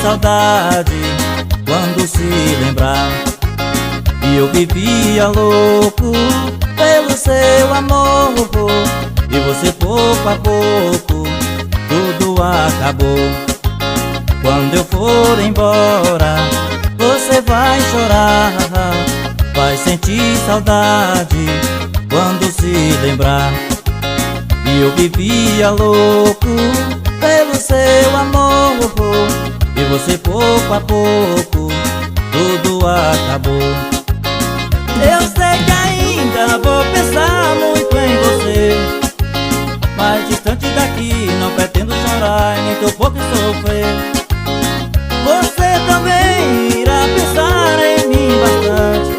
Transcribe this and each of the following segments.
saudade quando se lembrar. E eu vivia louco pelo seu amor, e você pouco a pouco tudo acabou. Quando eu for embora, você vai chorar, vai sentir saudade quando se lembrar. E eu vivia louco pelo seu amor, e você pouco a pouco tudo acabou. Eu sei que ainda vou pensar muito em você, mas distante daqui não pretendo chorar e nem tão pouco sofrer. Você também irá pensar em mim bastante,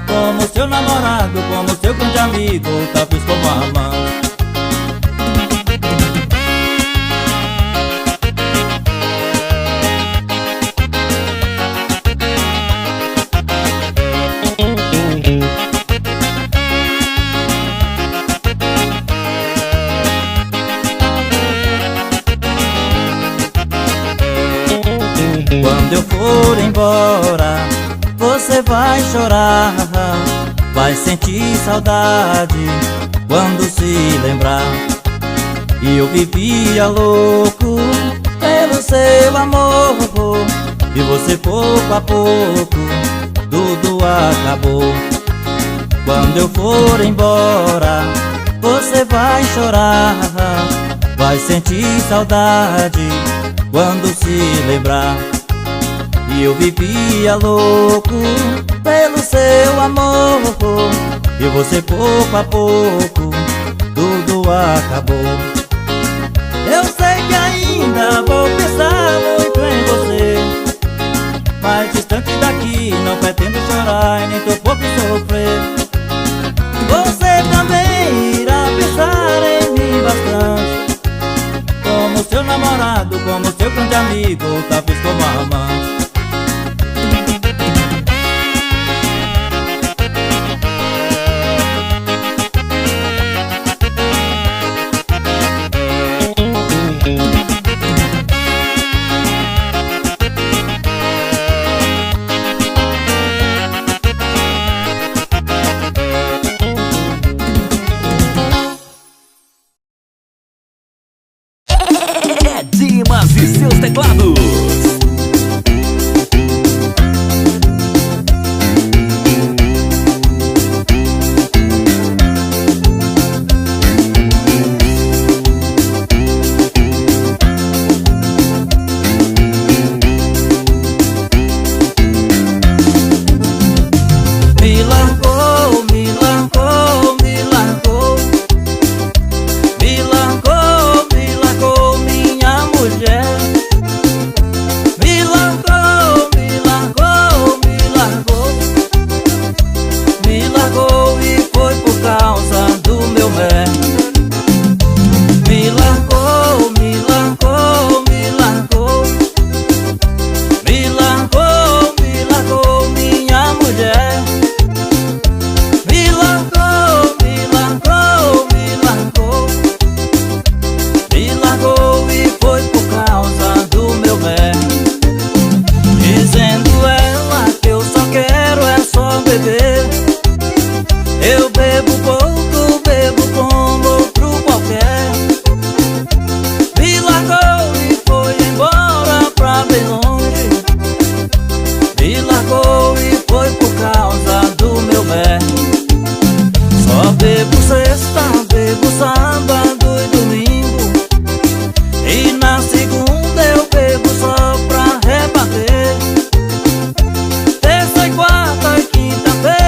como seu namorado, como seu grande amigo, talvez como amante. Quando eu for embora, você vai chorar, vai sentir saudade quando se lembrar. E eu vivia louco pelo seu amor, e você pouco a pouco tudo acabou. Quando eu for embora, você vai chorar, vai sentir saudade quando se lembrar. E eu vivia louco pelo seu amor, e você pouco a pouco tudo acabou. Eu sei que ainda vou pensar muito em você, mas distante daqui não pretendo chorar e nem tão pouco sofrer. Você também irá pensar em mim bastante, como seu namorado, como seu grande amigo, talvez como amante. Dimas e seus teclados. Me largou, me largou, me largou, me largou, me largou minha mulher. Me largou, me largou, me largou, me largou e foi por causa do meu bem. Me largou, me largou, me largou, me largou, me largou minha mulher. Me largou, me largou, me largou, me largou e foi por causa do meu bem. Dizendo ela que eu só quero é só beber. Eu bebo pouco, bebo como outro qualquer. Me largou e foi embora pra bem longe. Me largou e foi por causa do meu bem. Só bebo sexta, bebo sábado e domingo, e na segunda eu bebo só pra rebater. Terça e quarta e quinta-feira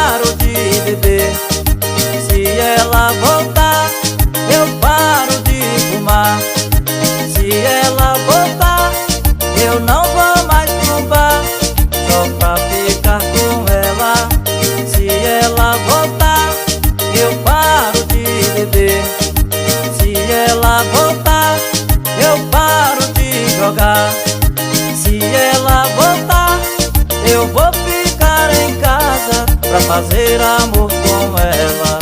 paro de beber. Se ela voltar, eu paro de fumar. Se ela voltar, eu não vou mais pro bar, só pra ficar com ela. Se ela voltar, eu paro de beber. Se ela voltar, eu paro de jogar. Se ela voltar, eu vou ficar em casa pra fazer amor com ela.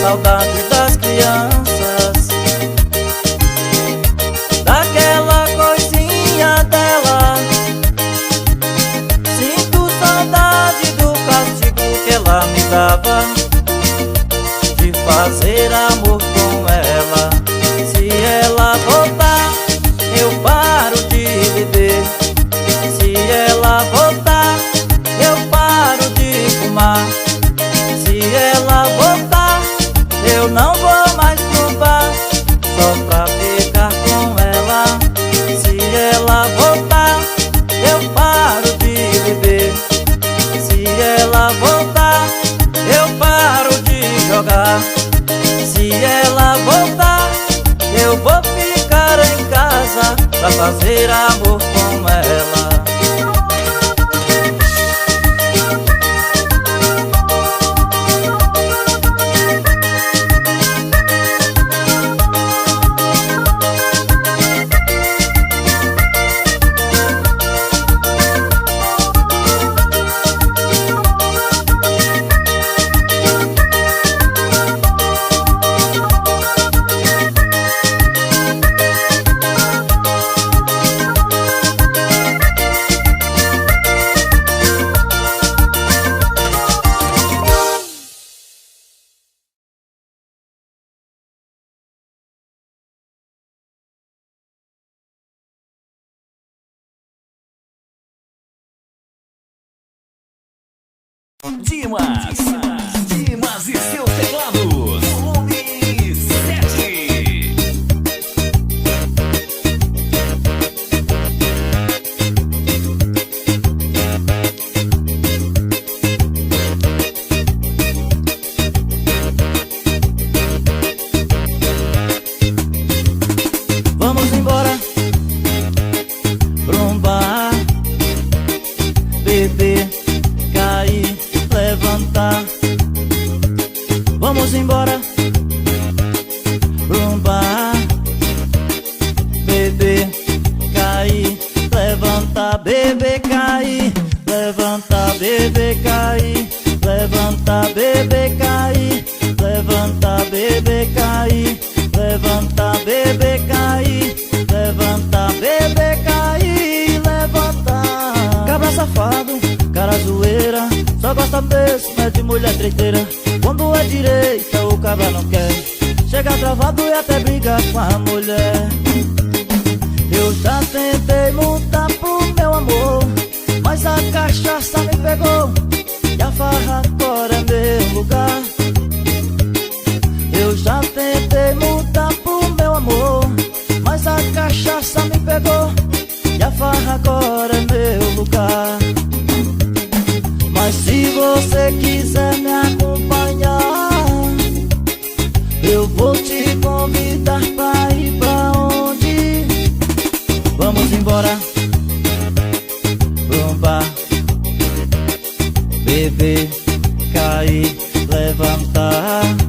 Saudade das crianças, daquela coisinha dela. Sinto saudade do castigo que ela me dava, de fazer amor com ela. Se ela voltar, eu paro de beber. Se ela voltar, eu paro de fumar. Se ela voltar, eu não vou mais pro bar, só pra ficar com ela. Se ela voltar, eu paro de beber. Se ela voltar, eu paro de jogar. Se ela voltar, eu vou ficar em casa pra fazer amor com ela. Dimas e seus teclados. Volume 7. Vamos embora pra um bar, beber, cair, levantar. Vamos embora pra um bar, beber, cair, levantar, beber, cair, levantar, beber, cair, levantar, beber, cair, levantar, beber, cair, levantar, beber, cair, levantar, beber, cair, levantar. Cabra safado, cara zoeira, só gosta mesmo é de mulher treiteira. Quando é direita o cabra não quer, chega travado e até briga com a mulher. Eu já tentei lutar pro meu amor, mas a cachaça me pegou e a farra agora é meu lugar. Eu já tentei lutar pro meu amor, mas a cachaça me pegou e a farra agora é meu lugar. Mas se você quiser me acompanhar, eu vou te convidar pra ir pra onde? Vamos embora pra um bar, beber, cair, levantar.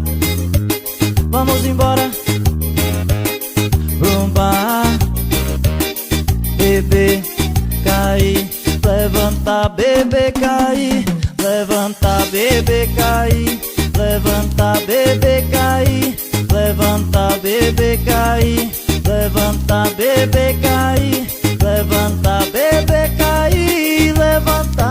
bebê, cair. Levanta, bebê, cair. Levanta, bebê, cair. Levanta.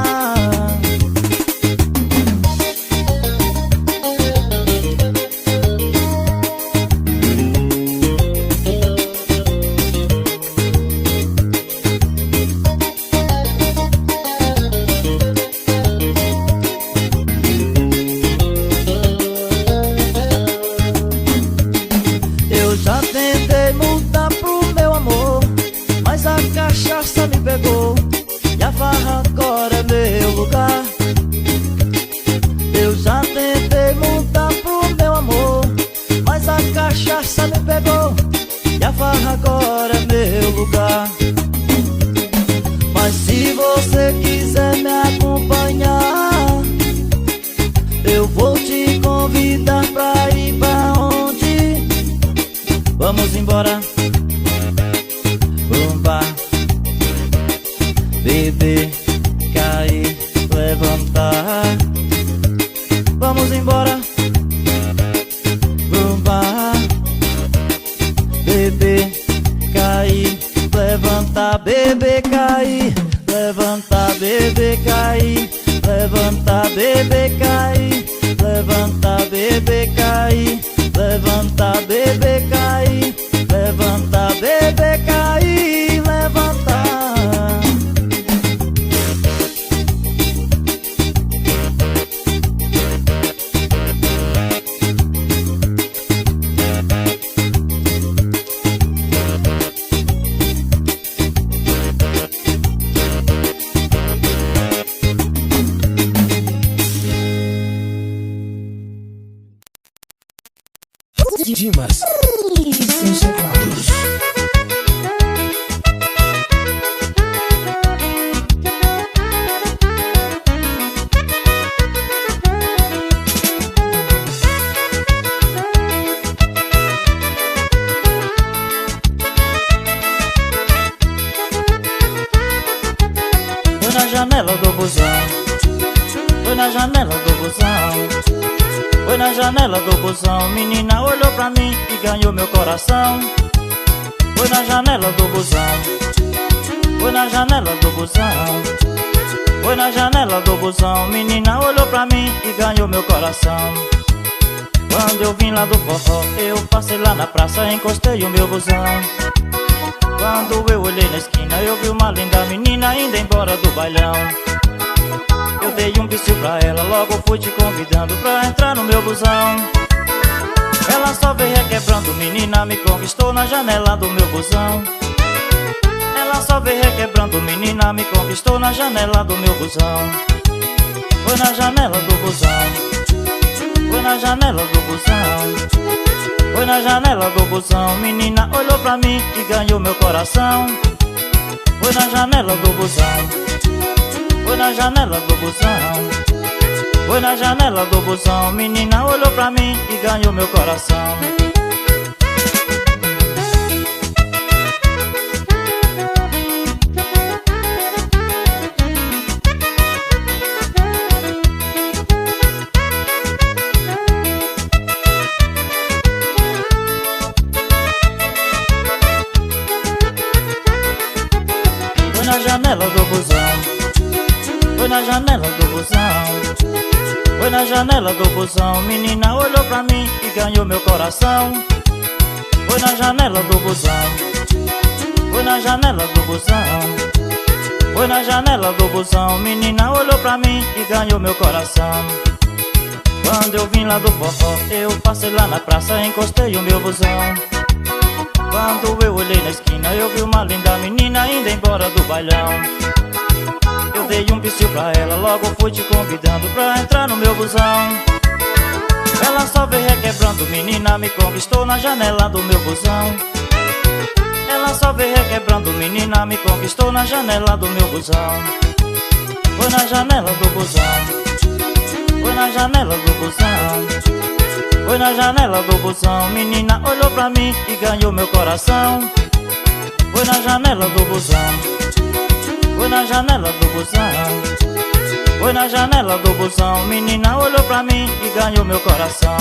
Eu já tentei mudar pro meu amor, mas a cachaça me pegou e a farra agora é meu lugar. Eu já tentei mudar pro meu amor, mas a cachaça me pegou e a farra agora é meu lugar. Mas se você quiser me acompanhar, eu vou te convidar pra ir pra onde? Vamos embora pro bar, beber, cair, levantar. Vamos embora pro bar, beber, cair, levantar, beber, cair, levantar, beber, cair, levantar, beber, cair, levantar, beber, cair, levantar, beber, cair, levantar, beber, cair, levantar. Dimas e seus teclados. Foi na janela do busão, foi na janela do busão, foi na janela do busão. Menina olhou pra mim e ganhou meu coração. Foi na janela do busão, foi na janela do busão, foi na janela do busão. Menina olhou pra mim e ganhou meu coração. Quando eu vim lá do forró, eu passei lá na praça, encostei o meu busão. Quando eu olhei na esquina, eu vi uma linda menina indo embora do bailão. Eu dei um beijo pra ela, logo fui te convidando pra entrar no meu busão. Ela só veio requebrando, menina me conquistou na janela do meu busão. Ela só veio requebrando, menina me conquistou na janela do meu busão. Foi na janela do busão, foi na janela do busão, foi na janela do busão. Menina olhou pra mim e ganhou meu coração. Foi na janela do busão, foi na janela do busão, foi na janela do busão. Menina olhou pra mim e ganhou meu coração. Foi na janela do busão, foi na janela do busão, foi na janela do busão. Menina olhou pra mim e ganhou meu coração. Foi na janela do busão, foi na janela do busão, foi na janela do busão. Menina olhou pra mim e ganhou meu coração. Quando eu vim lá do forró, eu passei lá na praça, encostei o meu busão. Quando eu olhei na esquina, eu vi uma linda menina indo embora do bailão. Eu dei um beijo pra ela, logo fui te convidando pra entrar no meu busão. Ela só veio requebrando, menina me conquistou na janela do meu busão. Ela só veio requebrando, menina me conquistou na janela do meu busão. Foi na janela do busão, foi na janela do busão, foi na janela do busão. Menina olhou pra mim e ganhou meu coração. Foi na janela do busão, foi na janela do busão, foi na janela do busão. Menina olhou pra mim e ganhou meu coração.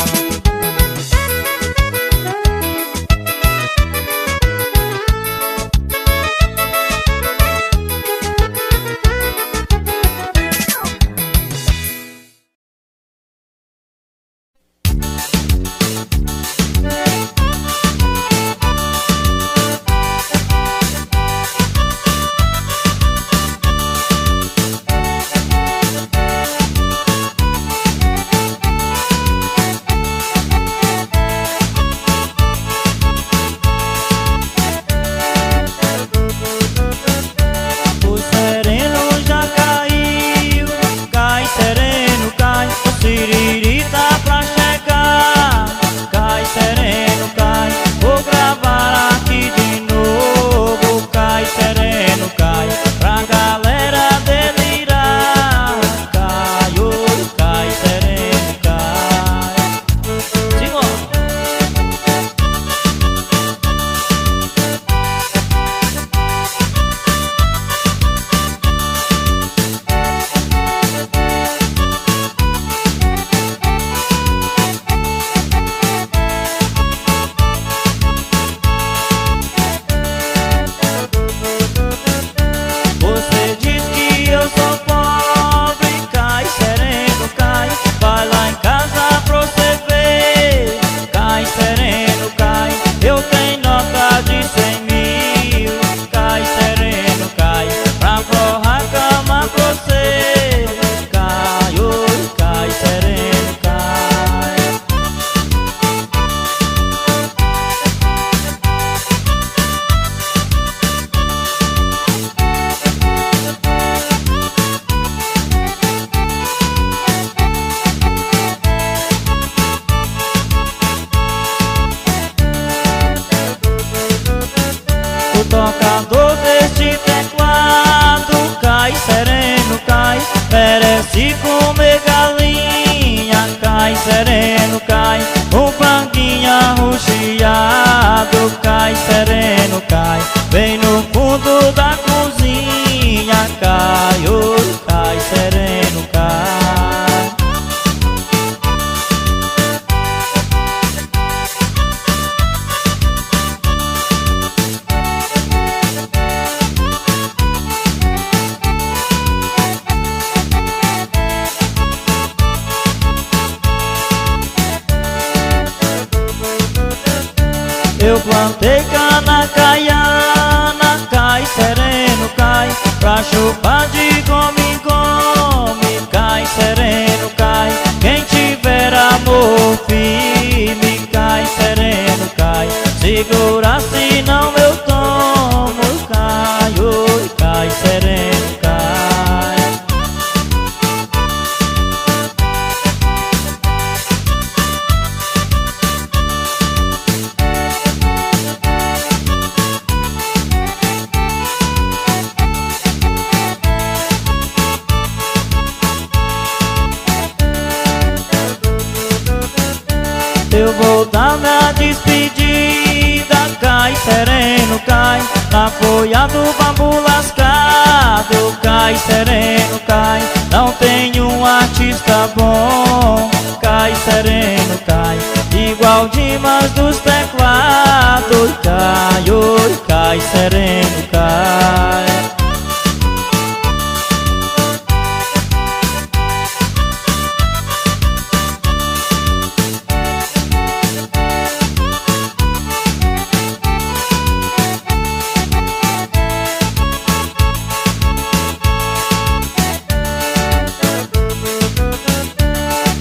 Eu plantei cana caiana, cai sereno, cai. Pra chupar de gome em gome, cai sereno, cai. Quem tiver amor firme, cai sereno, cai. Segura senão eu tomo, cai, oi, cai sereno, cai. Eu vou dar minha despedida, cai sereno, cai. Na folha do bambu lascado, cai sereno, cai. Não tem um artista bom, cai sereno, cai. Igual Dimas dos teclados, cai, oi, cai sereno, cai.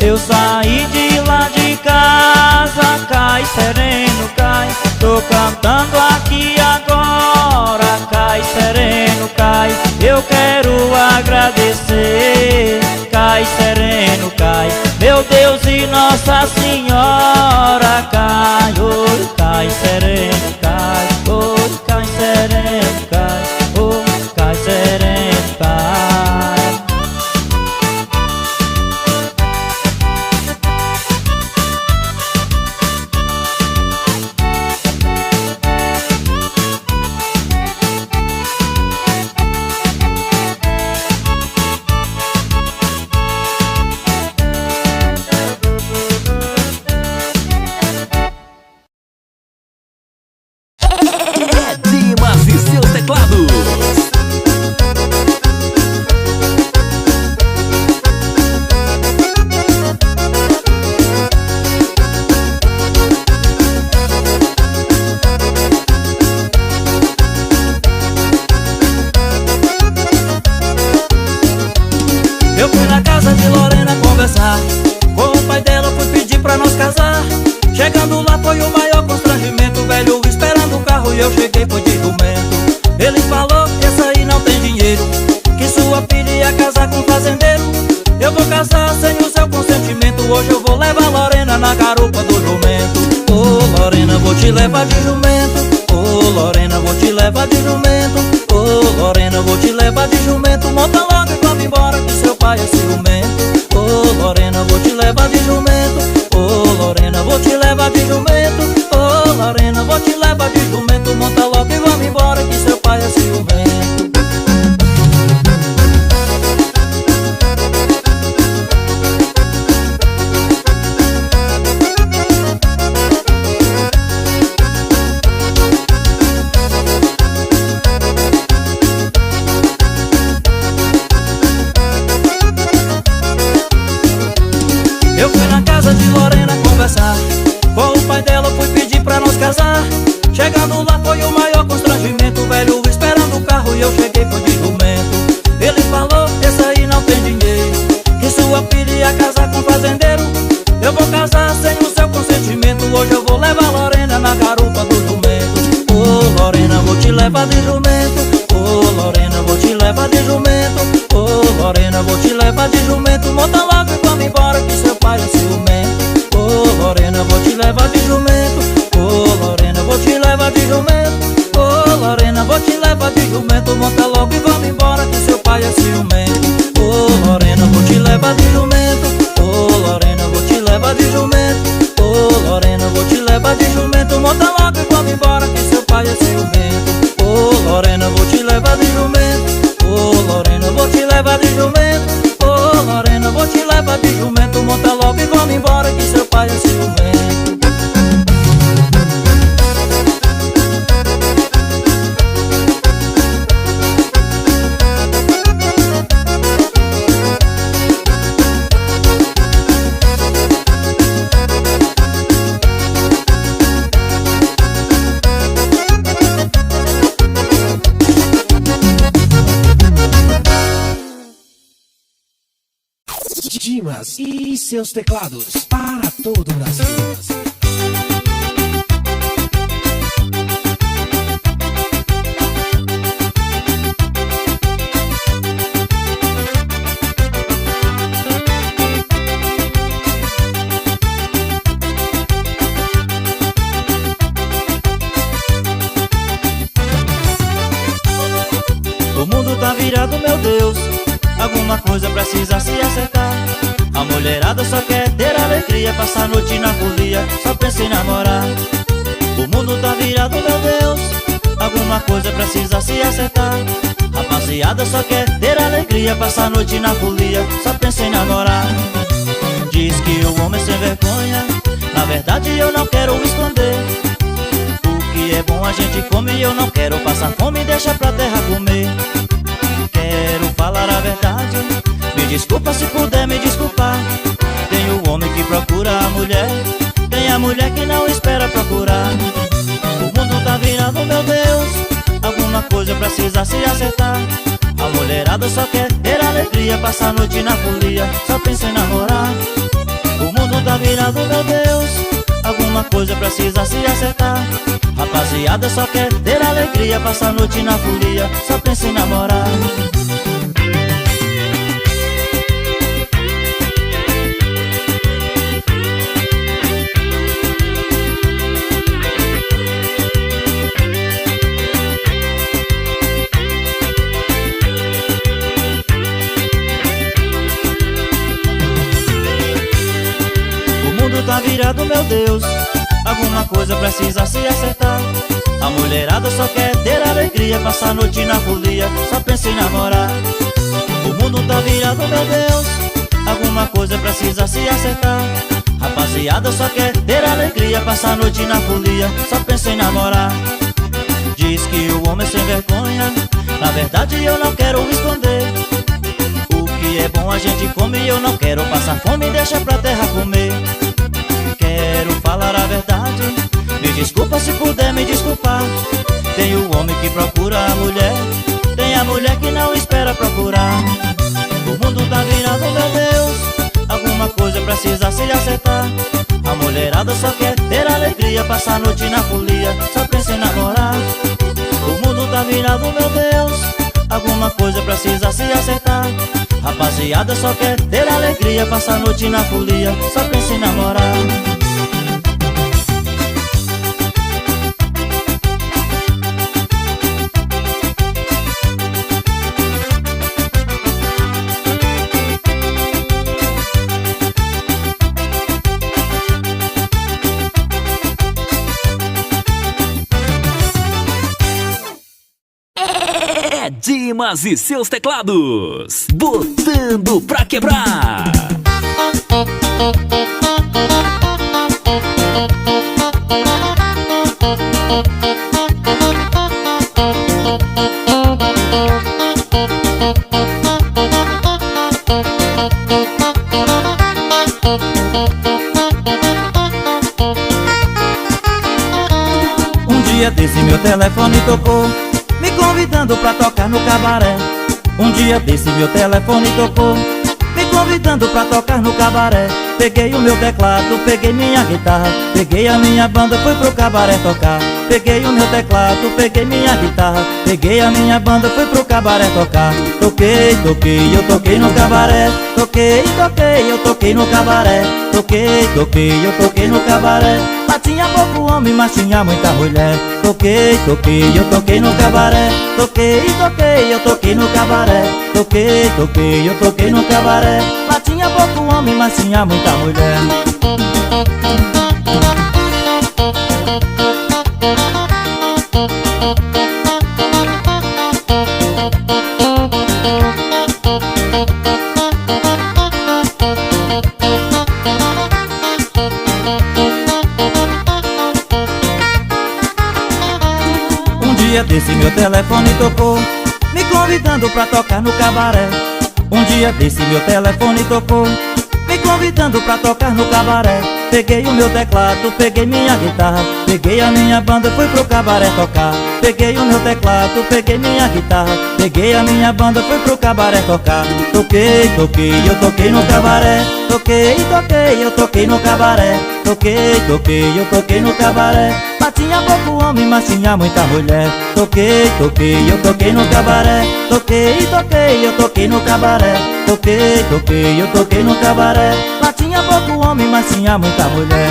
Eu saí de lá de casa, cai sereno, cai. Tô cantando aqui agora, cai sereno, cai. Eu quero agradecer, cai sereno, cai. Meu Deus e Nossa Senhora, cai, oi, cai sereno, cai. Oi, cai sereno, cai. Oi, cai sereno, cai. Dimas e seus teclados. Eu fui na casa de Lorena conversar, com o pai dela fui pedir pra nós casar. Chegando lá foi o maior constrangimento, o velho esperando o carro e eu cheguei foi de jumento. Ele falou que essa aí não tem dinheiro, que sua filha ia casar com um fazendeiro. Eu vou casar sem o seu consentimento, hoje eu vou levar Lorena na garupa do jumento. Ô Lorena, vou te levar de jumento. Ô Lorena, vou te levar de jumento. Ô Lorena, vou te levar de jumento. Monta logo e vamos embora que seu pai é ciumento. Ô Lorena, vou te levar de jumento. Ô Lorena, vou te levar de jumento. Ô Lorena, vou te levar de jumento. Monta logo e vamos embora que seu pai é ciumento. Eu fui na casa de Lorena conversar, com o pai dela fui pedir pra nós casar. Chegando lá foi o maior constrangimento, o velho esperando o carro e eu cheguei foi de jumento. Ele falou que essa aí não tem dinheiro, que sua filha ia casar com um fazendeiro. Eu vou casar sem o seu consentimento, hoje eu vou levar Lorena na garupa do jumento. Ô Lorena, vou te levar de jumento. Ô Lorena, vou te levar de jumento. Ô Lorena, vou te levar de jumento. Monta logo e vamos embora que seu pai é ciumento. Ô Lorena, vou te levar de jumento. Ô Lorena, vou te levar de jumento. Ô Lorena, vou te levar de jumento. Monta logo e vamos embora que seu pai é ciumento. Ô Lorena, vou te levar de jumento. Ô Lorena, vou te levar de jumento. Ô Lorena, vou te levar de Dimas e seus teclados para todo o Brasil. O mundo tá virado, meu Deus, alguma coisa precisa se acertar. A mulherada só quer ter alegria, passar a noite na folia, só pensa em namorar. O mundo tá virado, meu Deus, alguma coisa precisa se acertar. Rapaziada só quer ter alegria, passar a noite na folia, só pensa em namorar. Diz que o homem é sem vergonha, na verdade eu não quero esconder. O que é bom a gente come e eu não quero passar fome, deixa pra terra comer. Quero falar a verdade, me desculpa se puder me desculpar. Tem o homem que procura a mulher, tem a mulher que não espera procurar. O mundo tá virado, meu Deus, alguma coisa precisa se acertar. A mulherada só quer ter alegria, passar a noite na folia, só pensa em namorar. O mundo tá virado, meu Deus, alguma coisa precisa se acertar. Rapaziada só quer ter alegria, passar a noite na folia, só pensa em namorar. O mundo tá virado, meu Deus, alguma coisa precisa se acertar. A mulherada só quer ter alegria, passar a noite na folia, só pensa em namorar. O mundo tá virado, meu Deus, alguma coisa precisa se acertar. Rapaziada só quer ter alegria, passar a noite na folia, só pensa em namorar. Diz que o homem é sem vergonha, na verdade eu não quero esconder. O que é bom a gente come e eu não quero passar fome, deixa pra terra comer. Quero falar a verdade, me desculpa se puder me desculpar. Tem o homem que procura a mulher, tem a mulher que não espera procurar. O mundo tá virado, meu Deus, alguma coisa precisa se acertar. A mulherada só quer ter alegria, passar a noite na folia, só pensa em namorar. O mundo tá virado, meu Deus, alguma coisa precisa se acertar. Rapaziada só quer ter alegria, passar a noite na folia, só pensa em namorar. Dimas e seus teclados, botando pra quebrar. Um dia desse meu telefone tocou, me convidando pra tocar no cabaré. Um dia desse meu telefone tocou, me convidando pra tocar no cabaré. Peguei o meu teclado, peguei minha guitarra, peguei a minha banda, fui pro cabaré tocar. Peguei o meu teclado, peguei minha guitarra, peguei a minha banda, fui pro cabaré tocar. Toquei, toquei, eu toquei no cabaré. Toquei, toquei, eu toquei no cabaré. Toquei, toquei, eu toquei no cabaré. Lá tinha pouco homem, mas tinha muita mulher. Toquei, toquei, eu toquei no cabaré. Toquei, toquei, eu toquei no cabaré. Toquei, toquei, eu toquei no cabaré. Lá tinha pouco homem, mas tinha muita mulher. Um dia desse meu telefone tocou, me convidando pra tocar no cabaré. Um dia desse meu telefone tocou, me convidando pra tocar no cabaré. Peguei o meu teclado, peguei minha guitarra, peguei a minha banda, fui pro cabaré tocar. Peguei o meu teclado, peguei minha guitarra, peguei a minha banda, fui pro cabaré tocar. Toquei, toquei, eu toquei no cabaré. Toquei, toquei, eu toquei no cabaré. Toquei, toquei, eu toquei no cabaré. Mas tinha pouco homem, mas tinha muita mulher. Toquei, toquei, eu toquei no cabaré. Toquei, toquei, eu toquei no cabaré. Toquei, toquei, eu toquei no cabaré. Lá tinha pouco homem, mas tinha muita mulher.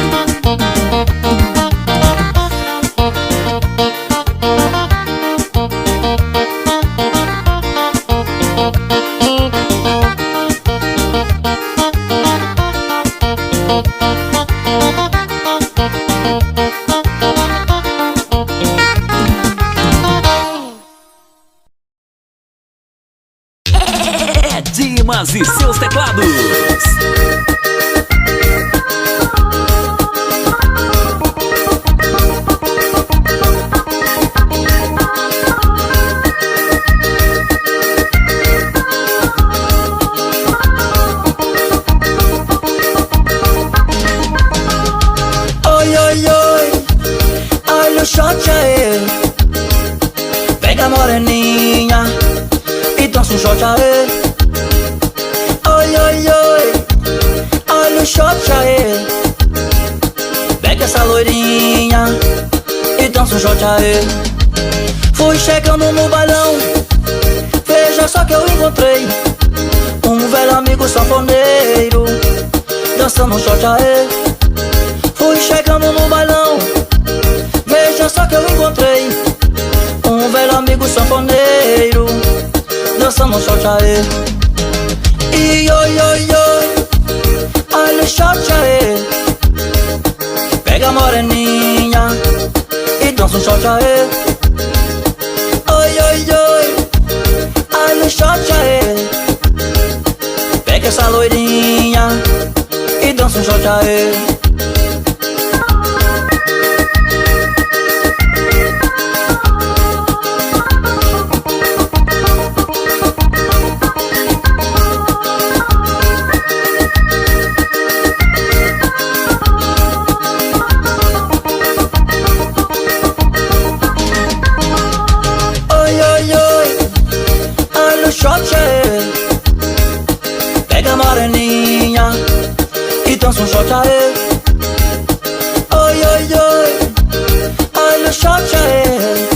Dimas e seus teclados. Oi, oi, oi, olha o shot aí. Pega a moreninha e dança um shot aí. Oi, oi, oi, olha o shot aí. Pega essa loirinha e dança um shot aí. Fui chegando no bailão, veja só que eu encontrei um velho amigo sanfoneiro dançando um shot aí. Fui chegando no bailão, veja só que eu encontrei um velho amigo sanfoneiro dançando um shot aí. E oi, oi, oi, olha o shot aí. Pega a moreninha e dança um shot aí. Oi, oi, oi, olha o shot aí. Pega essa loirinha e dança um shot aí. Shot aí. Pega a moreninha e dança um shot aí. Oi, oi, oi, olha o shot aí.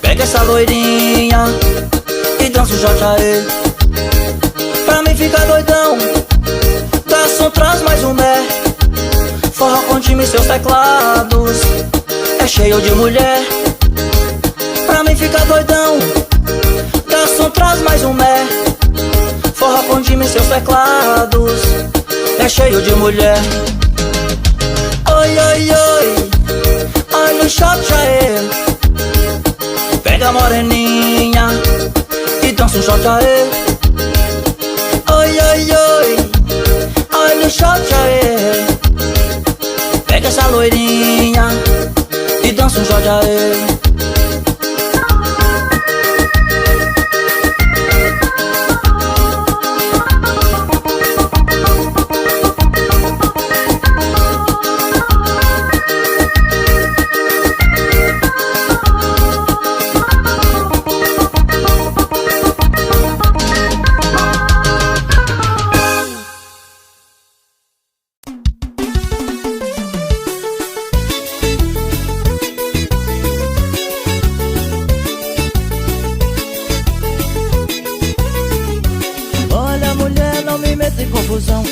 Pega essa loirinha e dança um shot aí. Pra mim ficar doidão, garçom traz mais um né. Forró com time e seus teclados é cheio de mulher. Pra mim ficar doidão, garçom traz mais um né. Forró com time e seus teclados é cheio de mulher. Oi, oi, oi, olha o shot aí. Pega a moreninha e dança um shot aí. Oi, oi, oi, olha o shot aí. Pega essa loirinha e dança um shot aí.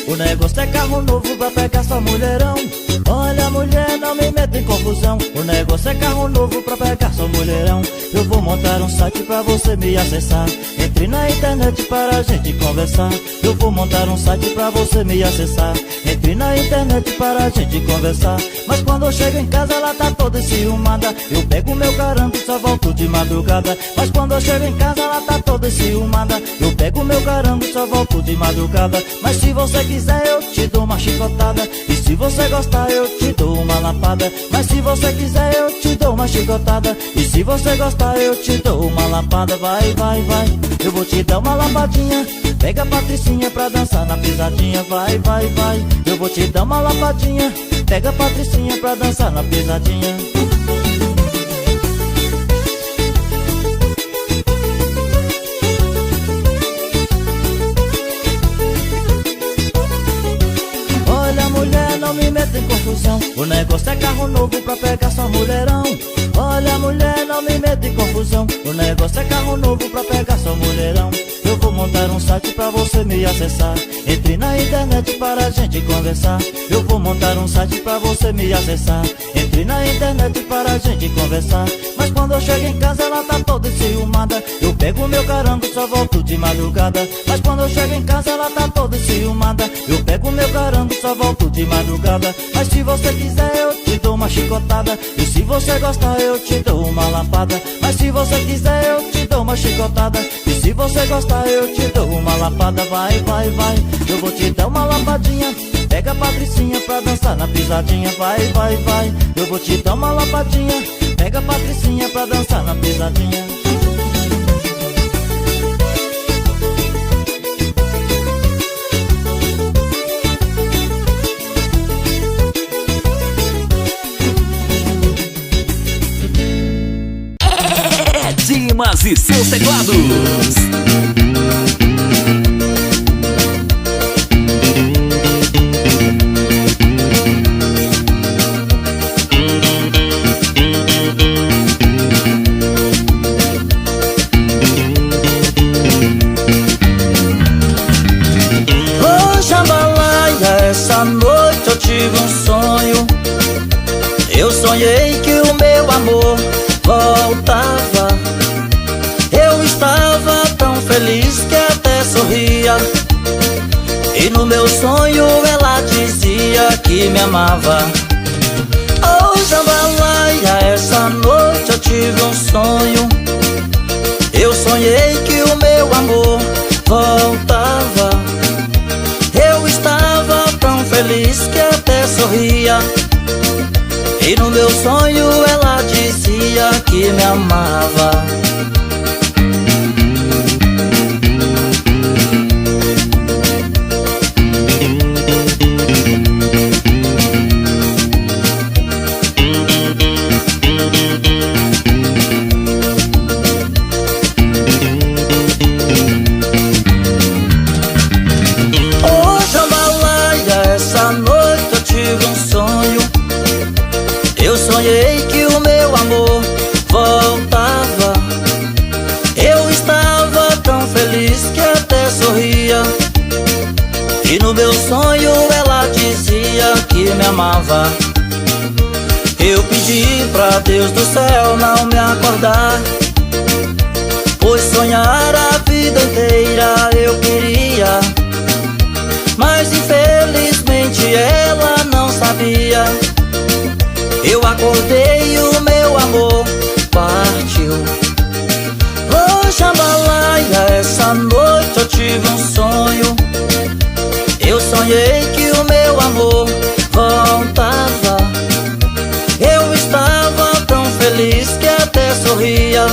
O negócio é carro novo pra pegar sua mulherão. Olha, mulher, não me meta em confusão. O negócio é carro novo pra pegar sua mulherão. Eu vou montar um site pra você me acessar. Entre na internet para a gente conversar. Eu vou montar um site pra você me acessar. Entre na internet para a gente conversar. Mas quando eu chego em casa ela tá toda enciumada. Eu pego meu carango e só volto de madrugada. Mas quando eu chego em casa ela tá toda enciumada. Eu pego meu carango e só volto de madrugada. Mas se você quiser eu te dou uma chicotada. E se você gostar eu te dou uma lapada. Mas se você quiser eu te dou uma uma chicotada. E se você gostar eu te dou uma lapada. Vai, vai, vai, eu vou te dar uma lapadinha. Pega a Patricinha pra dançar na pisadinha. Vai, vai, vai, eu vou te dar uma lapadinha. Pega a Patricinha pra dançar na pisadinha. Olha mulher, não me meta em confusão. O negócio é carro novo pra pegar só mulherão. Olha mulher, não me meta em confusão. O negócio é carro novo pra pegar só mulherão. Eu vou montar um site pra você me acessar. Entre na internet para a gente conversar. Eu vou montar um site pra você me acessar. Entre na internet para a gente conversar. Mas quando eu chego em casa ela tá toda enciumada. Eu pego meu carango, só volto de madrugada. Mas quando eu chego em casa ela tá toda enciumada. Eu pego meu carango, só volto de madrugada. Mas se você quiser eu te dou uma chicotada. E se você gostar eu te dou uma lapada. Mas se você quiser eu te dou uma chicotada. E se você gostar eu te dou uma lapada. Vai, vai, vai, eu vou te dar uma lapadinha. Pega a Patricinha pra dançar na pisadinha. Vai, vai, vai, eu vou te dar uma lapadinha. Pega a Patricinha pra dançar na pisadinha. Dimas e seus teclados. Ô jambalaya, essa noite eu tive um sonho. Eu sonhei que o meu amor voltava. Eu estava tão feliz que até sorria. E no meu sonho ela dizia que me amava. Oh jambalaya, essa noite eu tive um sonho. Eu sonhei que o meu amor voltava. Eu estava tão feliz que até sorria. E no meu sonho ela dizia que me amava. Oh jambalaya, essa noite eu tive um sonho. Eu sonhei que o meu amor voltava. Eu estava tão feliz que até sorria. E no meu sonho ela dizia que me amava. Eu pedi pra Deus do céu não me acordar, pois sonhar a vida inteira eu queria. Mas infelizmente ela não sabia. Eu acordei e o meu amor partiu. Oh jambalaya, essa noite eu tive um sonho. Eu sonhei que o meu amor voltava. Eu estava tão feliz que até sorria.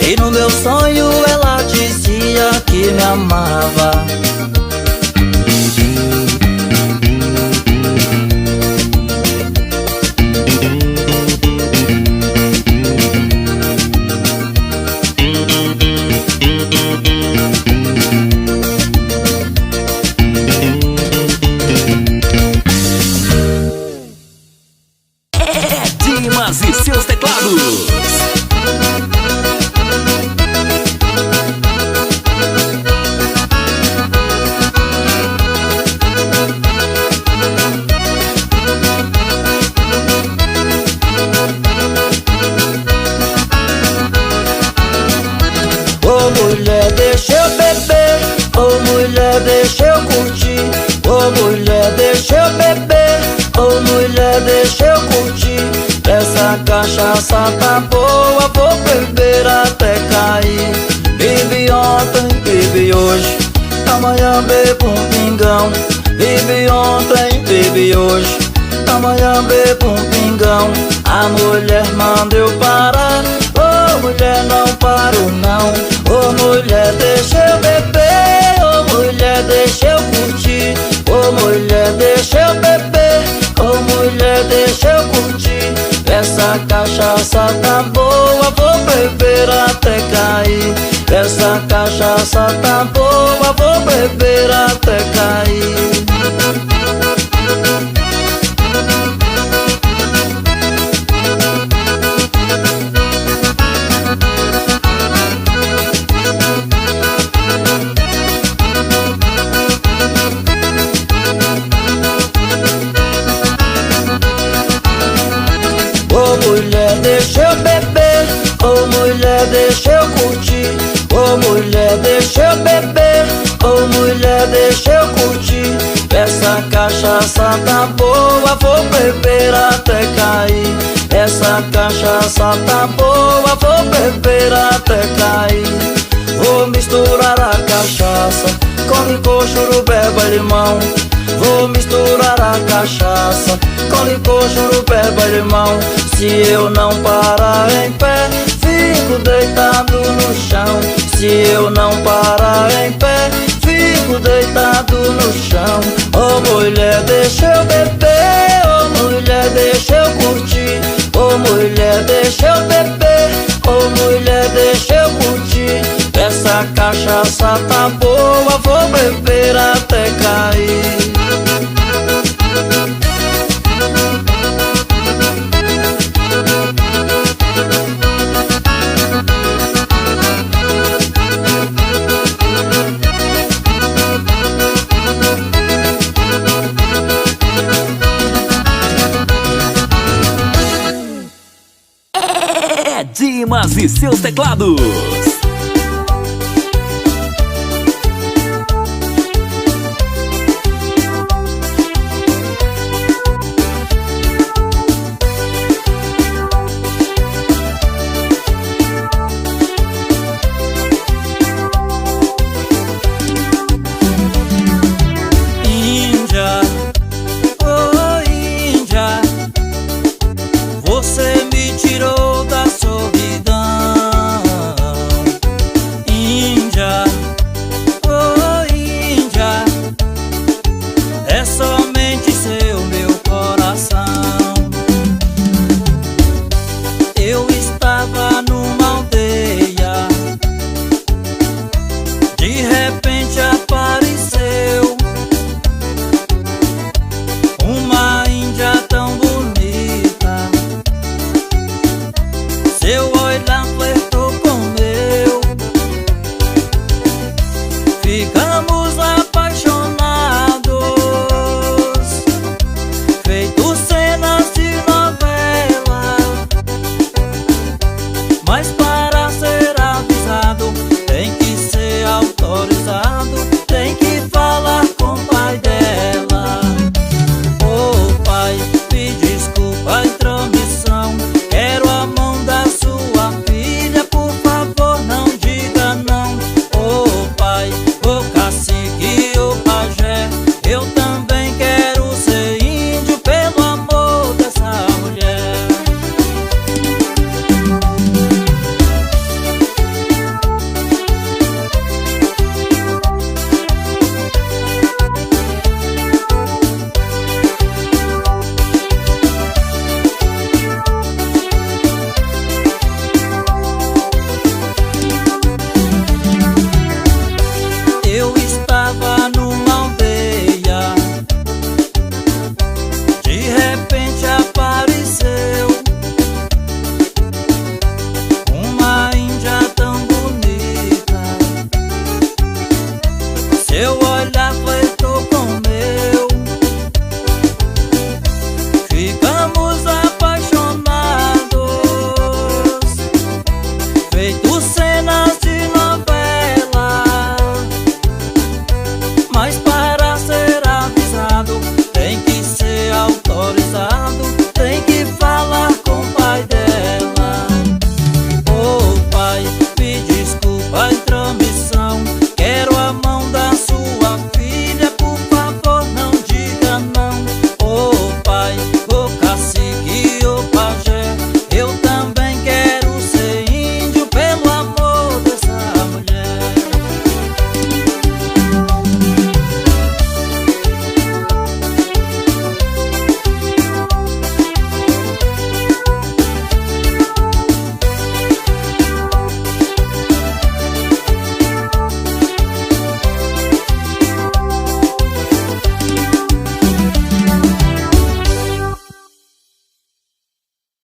E no meu sonho ela dizia que me amava. Dimas e seus teclados. Ô mulher, deixa eu beber. Ô mulher, deixa eu curtir. Ô mulher, deixa eu beber. Ô mulher, deixa eu curtir. Essa cachaça tá boa, vou beber até cair. Bebi ontem, bebi hoje, amanhã bebo um pingão. Bebi ontem, bebi hoje, amanhã bebo um pingão. A mulher manda eu parar. Ô mulher, não paro não. Ô mulher, deixa eu beber. Ô mulher, deixa eu curtir. Ô mulher, deixa eu beber. Ô mulher, deixa eu curtir. Essa cachaça tá boa, vou beber até cair. Essa cachaça tá boa, vou beber até cair. Ô mulher, deixa eu beber. Ô mulher, deixa eu curtir. Ô mulher, deixa eu beber. Ô mulher, deixa eu curtir. Essa cachaça tá boa, vou beber até cair. Essa cachaça tá boa, vou beber até cair. Vou misturar a cachaça com licor, churubeba e limão. Vou misturar a cachaça com licor, churubeba e limão. Se eu não parar em pé, fico deitado no chão. Se eu não parar em pé, fico deitado no chão. Ô mulher, deixa eu beber. Ô mulher, deixa eu curtir. Ô mulher, deixa eu beber. Ô mulher, deixa eu curtir. Essa cachaça tá boa, vou beber até cair. É Dimas e seus teclados. Índia, oh Índia, você me tirou da solidão. Índia, oh Índia, é somente seu meu coração. Eu estava numa aldeia, de repente apareceu uma índia tão bonita. Seu